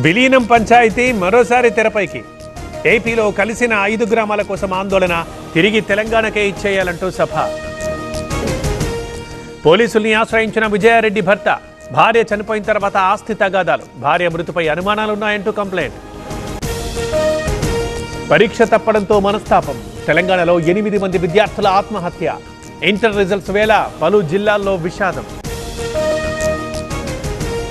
విలీనం పంచాయతీ మరోసారి తెరపైకి. ఏపీలో కలిసిన 5 గ్రామాల కోసం ఆందోళన, తిరిగి తెలంగాణకే ఇచ్చేయాలంటూ సభ. పోలీసుల్ని ఆశ్రయించిన విజయారెడ్డి భర్త, భార్య చనిపోయిన తర్వాత ఆస్తి తగాదాలు, భార్య మృతిపై అనుమానాలున్నాయంటూ కంప్లైంట్. పరీక్ష తప్పడంతో మనస్తాపం, తెలంగాణలో 8 మంది విద్యార్థుల ఆత్మహత్య. ఇంటర్ రిజల్ట్స్ వేళ పలు జిల్లాల్లో విషాదం.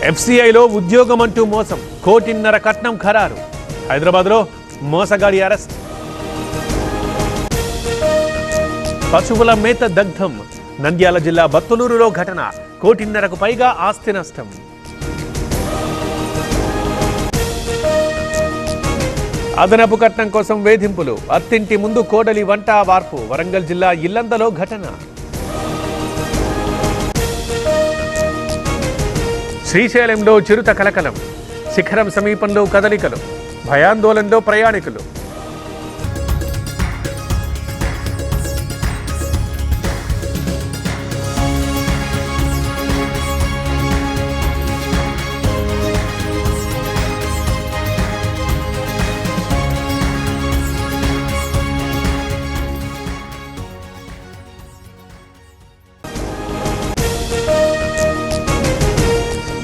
ఎఫ్సిఐలో ఉద్యోగం అంటూ మోసం, 1.5 కోటి కట్నం ఖరారు. హైదరాబాద్లో మోసగాడి అరెస్ట్. పశువుల మేత దగ్ధం, నంద్యాల జిల్లా బత్తులూరులో ఘటన, 1.5 కోటికు పైగా ఆస్తి నష్టం. అదనపు కట్నం కోసం వేధింపులు, అత్తింటి ముందు కోడలి వంట వార్పు. వరంగల్ జిల్లా ఇల్లందలో ఘటన. శ్రీశైలంలో చిరుత కలకలం, శిఖరం సమీపంలో కదలికలు, భయాందోళనలో ప్రయాణికులు.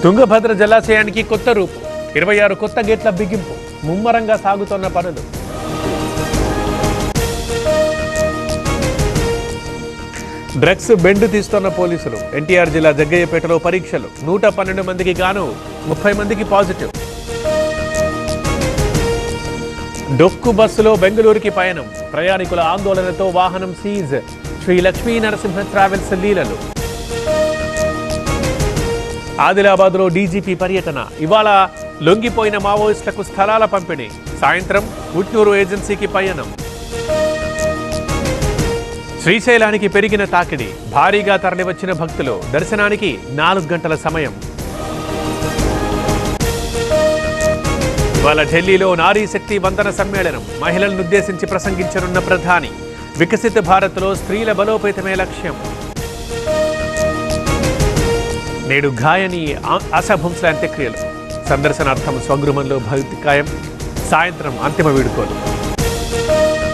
తుంగభద్ర జలాశయానికి కొత్త రూపు, 26 కొత్త గేట్ల బిగింపు, ముమ్మరంగా సాగుతున్న పనులు. డ్రగ్స్ బెండు తీస్తున్న పోలీసులు. ఎన్టీఆర్ జిల్లా జగ్గయ్యపేటలో పరీక్షలు, 112 మందికి గాను 30 మందికి పాజిటివ్. డొక్కు బస్సులో బెంగళూరుకి పయనం, ప్రయాణికుల ఆందోళనతో వాహనం సీజ్. శ్రీ లక్ష్మీ నరసింహ ట్రావెల్స్ లీలలు. ఆదిలాబాద్లో డీజీపీ పర్యటన, ఇవాళ లొంగిపోయిన మావోయిస్టులకు స్థలాల పంపిణీ. సాయంత్రం ఉట్నూరు ఏజెన్సీకి పయనం. శ్రీశైలానికి పెరిగిన తాకిడి, భారీగా తరలివచ్చిన భక్తులు, దర్శనానికి 4 గంటల సమయం. ఇవాళ ఢిల్లీలో నారీ శక్తి వందన సమ్మేళనం, మహిళలను ఉద్దేశించి ప్రసంగించనున్న ప్రధాని. వికసిత భారత్లో స్త్రీల బలోపేతమే లక్ష్యం. నేడు గాయని ఆశాభంస్ల అంత్యక్రియలు, సందర్శనార్థం స్వగృహంలో భౌతికాయం. సాయంత్రం అంతిమ వీడుకోలు.